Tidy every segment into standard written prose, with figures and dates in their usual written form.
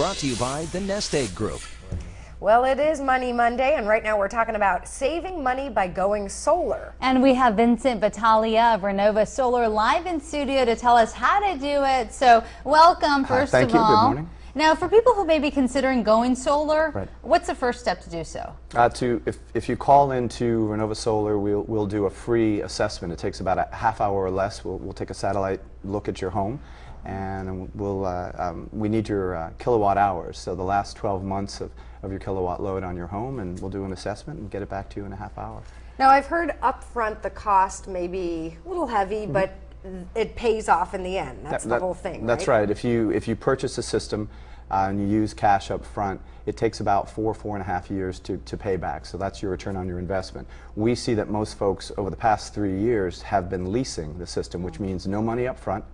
Brought to you by the Nest Egg Group. Well, it is Money Monday, and right now we're talking about saving money by going solar. And we have Vincent Battaglia of Renova Solar live in studio to tell us how to do it. So welcome, first Thank of you. all. Good morning. Now, for people who may be considering going solar, Right. what's the first step to do so? If you call into Renova Solar, we'll do a free assessment. It takes about a half hour or less. We'll take a satellite look at your home, and we need your kilowatt hours. So the last 12 months of your kilowatt load on your home, and we'll do an assessment and get it back to you in a half hour. Now, I've heard up front the cost may be a little heavy, but it pays off in the end. That's the whole thing, That's right. If you purchase a system and you use cash up front, it takes about 4.5 years to pay back. So that's your return on your investment. We see that most folks over the past 3 years have been leasing the system, which means no money up front,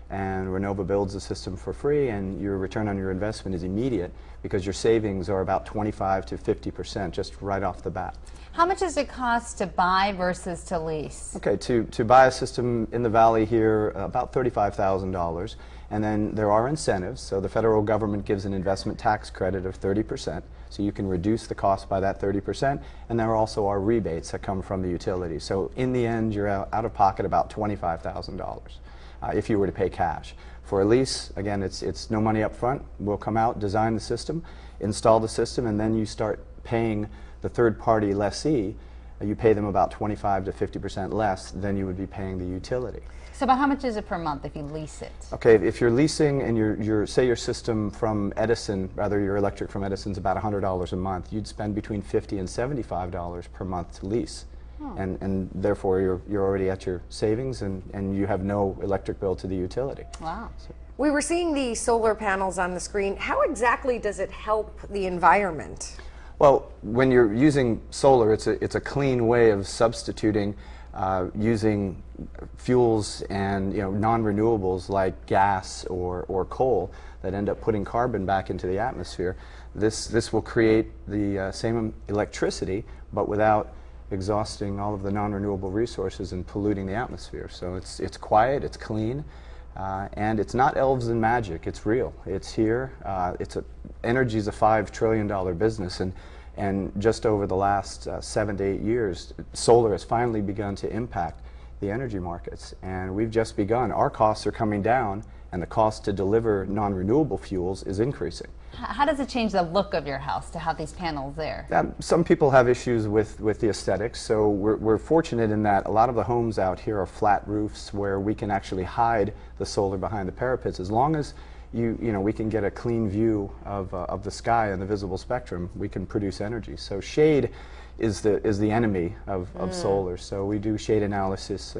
and Renova builds the system for free, and your return on your investment is immediate because your savings are about 25 to 50% just right off the bat. How much does it cost to buy versus to lease? Okay, to buy a system in the Valley here, about $35,000, and then there are incentives. So the federal government gives an investment tax credit of 30%, so you can reduce the cost by that 30%, and there also are rebates that come from the utility. So in the end, you're out of pocket about $25,000 if you were to pay cash. For a lease, again, it's no money up front. We'll come out, design the system, install the system, and then you start paying the third-party lessee. You pay them about 25 to 50% less than you would be paying the utility. So about how much is it per month if you lease it? Okay, if you're leasing and say your system from Edison, rather your electric from Edison's about $100 a month, you'd spend between $50 and $75 per month to lease. And therefore you're already at your savings, and you have no electric bill to the utility. Wow. So, We were seeing the solar panels on the screen. How exactly does it help the environment? well, when you're using solar, it's a clean way of substituting using fuels and non-renewables like gas or coal that end up putting carbon back into the atmosphere. This will create the same electricity, but without exhausting all of the non-renewable resources and polluting the atmosphere. So it's quiet, it's clean, and it's not elves and magic. It's real. It's here. Energy is a $5 trillion business, and just over the last 7 to 8 years, solar has finally begun to impact the energy markets, and we've just begun. Our costs are coming down, and the cost to deliver non-renewable fuels is increasing. How does it change the look of your house to have these panels there? Some people have issues with the aesthetics, so we're fortunate in that a lot of the homes out here are flat roofs where we can actually hide the solar behind the parapets. As long as we can get a clean view of the sky and the visible spectrum, we can produce energy. So shade is the enemy of solar. So we do shade analysis,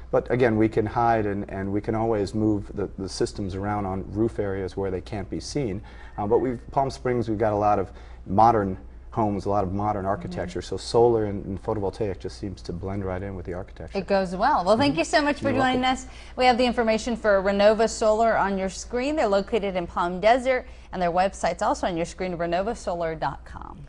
but again, we can hide and we can always move the systems around on roof areas where they can't be seen. But Palm Springs, we've got a lot of modern homes, a lot of modern architecture, so solar and photovoltaic just seems to blend right in with the architecture. It goes well. Well, thank you so much for joining us. We have the information for Renova Solar on your screen. They're located in Palm Desert, and their website's also on your screen, renovasolar.com.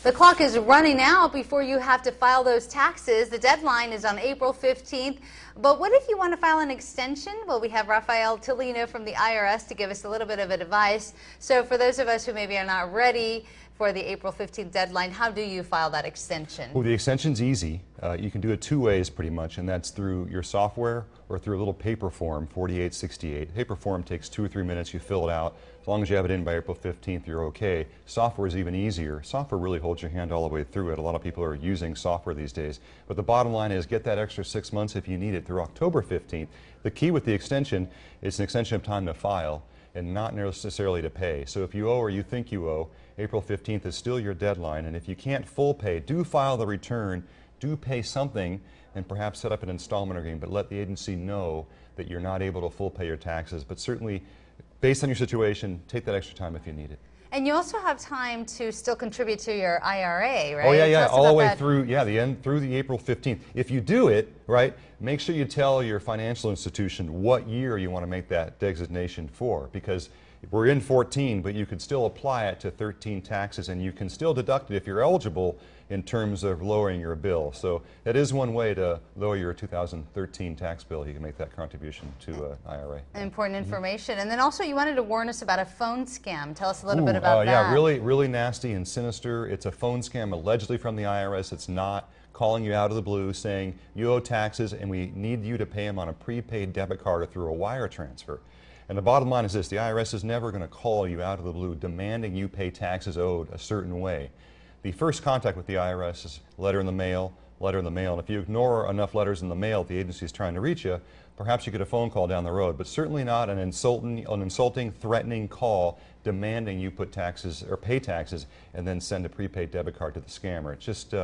The clock is running out before you have to file those taxes. The deadline is on April 15th. But what if you want to file an extension? Well, we have Rafael Tillino from the IRS to give us a little bit of advice. So for those of us who maybe are not ready for the April 15th deadline, how do you file that extension? Well, the extension's easy. You can do it two ways pretty much, and that's through your software or through a little paper form, 4868. Paper form takes 2 or 3 minutes. You fill it out. As long as you have it in by April 15th, you're okay. Software is even easier. Software really holds your hand all the way through it. A lot of people are using software these days. But the bottom line is get that extra 6 months if you need it through October 15th. The key with the extension is an extension of time to file and not necessarily to pay. So if you owe or you think you owe, April 15th is still your deadline, and if you can't full pay, do file the return, do pay something, and perhaps set up an installment agreement, but let the agency know that you're not able to full pay your taxes. But certainly, based on your situation, take that extra time if you need it. And you also have time to still contribute to your IRA, right? Oh yeah, all the way through, through the April 15th. If you do it, right, make sure you tell your financial institution what year you want to make that designation for, because we're in 14, but you could still apply it to 13 taxes, and you can still deduct it if you're eligible in terms of lowering your bill. So that is one way to lower your 2013 tax bill. You can make that contribution to IRA. Important information. And then also you wanted to warn us about a phone scam. Tell us a little bit about that. Yeah, really nasty and sinister. It's a phone scam allegedly from the IRS. It's not calling you out of the blue saying you owe taxes and we need you to pay them on a prepaid debit card or through a wire transfer. And the bottom line is this: the IRS is never going to call you out of the blue demanding you pay taxes owed a certain way. The first contact with the IRS is letter in the mail, and if you ignore enough letters in the mail the agency is trying to reach you, perhaps you get a phone call down the road, but certainly not an insulting, threatening call demanding you put taxes or pay taxes and then send a prepaid debit card to the scammer. It's just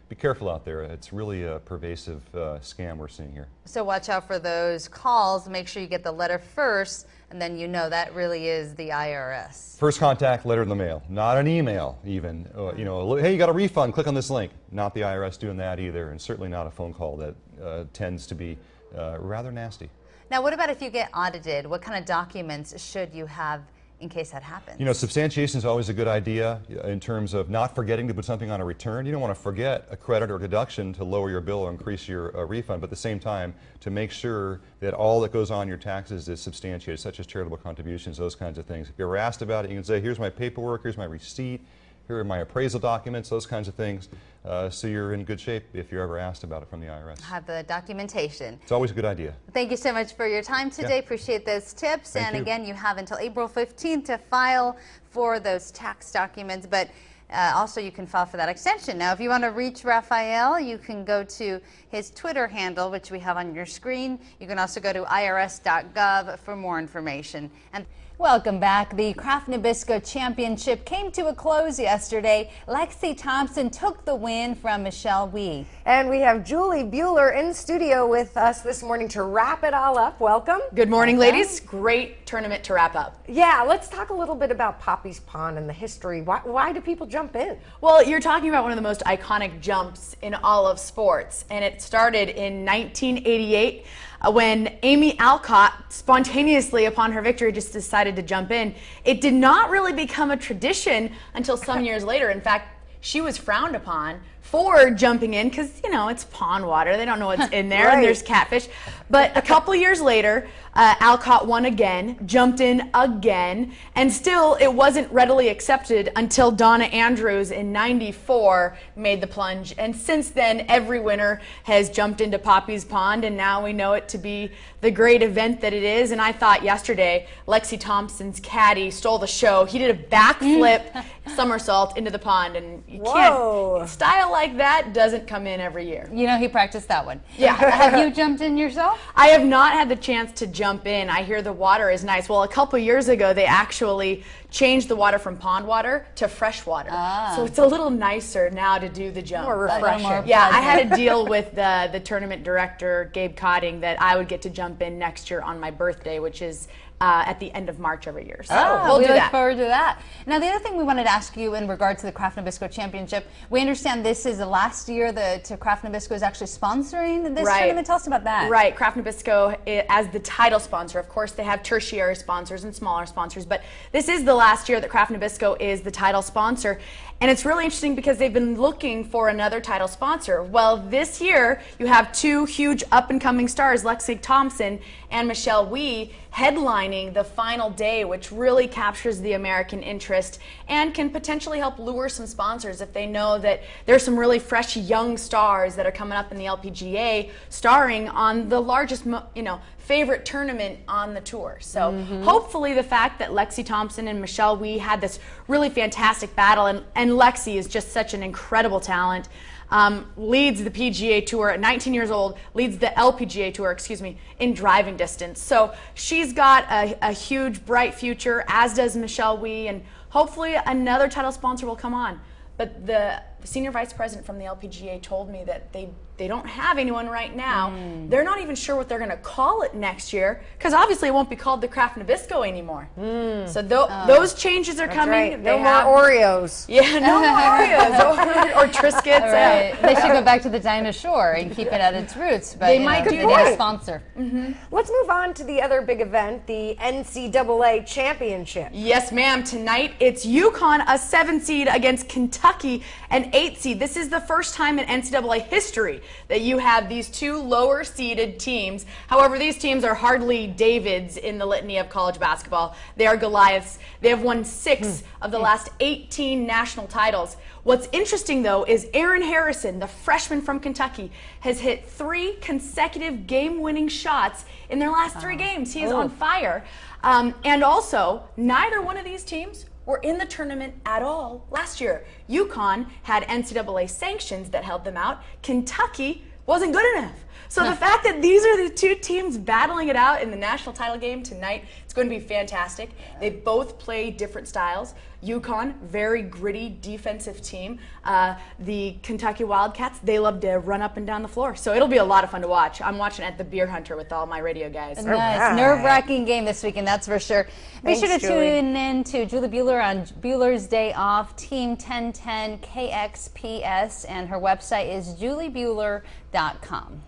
be careful out there. It's really a pervasive scam we're seeing here. So watch out for those calls. Make sure you get the letter first, and then you know that really is the IRS. First contact, letter in the mail, not an email even. You know, hey, you got a refund, click on this link. Not the IRS doing that either, and certainly not a phone call that tends to be rather nasty. Now, what about if you get audited? What kind of documents should you have in case that happens? You know, substantiation is always a good idea in terms of not forgetting to put something on a return. You don't want to forget a credit or deduction to lower your bill or increase your refund, but at the same time to make sure that all that goes on your taxes is substantiated, such as charitable contributions, those kinds of things. If you're ever asked about it, you can say, here's my paperwork, here's my receipt, here are my appraisal documents, those kinds of things. So you're in good shape if you're ever asked about it from the IRS. Have the documentation. It's always a good idea. Thank you so much for your time today. Appreciate those tips. And again, you have until April 15th to file for those tax documents, but also you can file for that extension. Now, if you want to reach Raphael, you can go to his Twitter handle, which we have on your screen. You can also go to irs.gov for more information. And welcome back. The Kraft Nabisco Championship came to a close yesterday. Lexi Thompson took the win from Michelle Wie. And we have Julie Buehler in studio with us this morning to wrap it all up. Welcome. Good morning, ladies. Great tournament to wrap up. Yeah, let's talk a little bit about Poppy's Pond and the history. Why do people jump in? Well, you're talking about one of the most iconic jumps in all of sports, and it started in 1988. When Amy Alcott spontaneously, upon her victory, just decided to jump in. It did not really become a tradition until some years later. In fact, she was frowned upon for jumping in because, you know, it's pond water. They don't know what's in there, and there's catfish. But a couple years later, Alcott won again, jumped in again, and still it wasn't readily accepted until Donna Andrews in '94 made the plunge. And since then, every winner has jumped into Poppy's Pond, and now we know it to be the great event that it is. And I thought yesterday, Lexi Thompson's caddy stole the show. He did a backflip somersault into the pond, and you can't, style like that doesn't come in every year. You know, he practiced that one. Yeah. Have you jumped in yourself? I have not had the chance to jump in. I hear the water is nice. Well, a couple years ago, they actually changed the water from pond water to fresh water. So it's a little nicer now to do the jump. More refreshing. Yeah, I had a deal with the tournament director, Gabe Cotting, that I would get to jump in next year on my birthday, which is at the end of March every year. So we look forward to that. Now, the other thing we wanted to ask you in regard to the Kraft Nabisco Championship, we understand this is the last year that Kraft Nabisco is actually sponsoring this tournament. Tell us about that. Right. Kraft Nabisco, as the title sponsor, of course, they have tertiary sponsors and smaller sponsors, but this is the last year that Kraft Nabisco is the title sponsor. And it's really interesting because they've been looking for another title sponsor. Well, this year you have two huge up-and-coming stars, Lexi Thompson and Michelle Wie, headlining the final day, which really captures the American interest and can potentially help lure some sponsors if they know that there's some really fresh young stars that are coming up in the LPGA starring on the largest, favorite tournament on the tour. So hopefully the fact that Lexi Thompson and Michelle Wie had this really fantastic battle, and Lexi is just such an incredible talent, leads the PGA Tour at 19 years old, leads the LPGA Tour, in driving distance. So she's got a huge, bright future, as does Michelle Wie, and hopefully another title sponsor will come on. But the senior vice president from the LPGA told me that they They don't have anyone right now. They're not even sure what they're going to call it next year, because obviously it won't be called the Kraft Nabisco anymore. So those changes are coming. Right. No more Oreos. Yeah, no more Oreos or Triscuits. Right. They should go back to the dinosaur and keep it at its roots. But They you might know, do they need that. a sponsor. Let's move on to the other big event, the NCAA Championship. Yes, ma'am. Tonight it's UConn, a 7 seed, against Kentucky, an 8 seed. This is the first time in NCAA history that you have these two lower seeded teams. However, these teams are hardly Davids in the litany of college basketball. They are Goliaths. They have won 6 of the last 18 national titles. What's interesting, though, is Aaron Harrison, the freshman from Kentucky, has hit 3 consecutive game-winning shots in their last 3 games. He is on fire. And also, neither one of these teams were in the tournament at all last year. UConn had NCAA sanctions that held them out. Kentucky wasn't good enough. So the fact that these are the two teams battling it out in the national title game tonight, it's going to be fantastic. They both play different styles. UConn, very gritty defensive team. The Kentucky Wildcats, they love to run up and down the floor. So it'll be a lot of fun to watch. I'm watching at the Beer Hunter with all my radio guys. Nice. Nerve-wracking game this weekend, that's for sure. Be sure to Julie. tune in to Julie Buehler on Buehler's Day Off, Team 1010 KXPS, and her website is juliebuehler.com.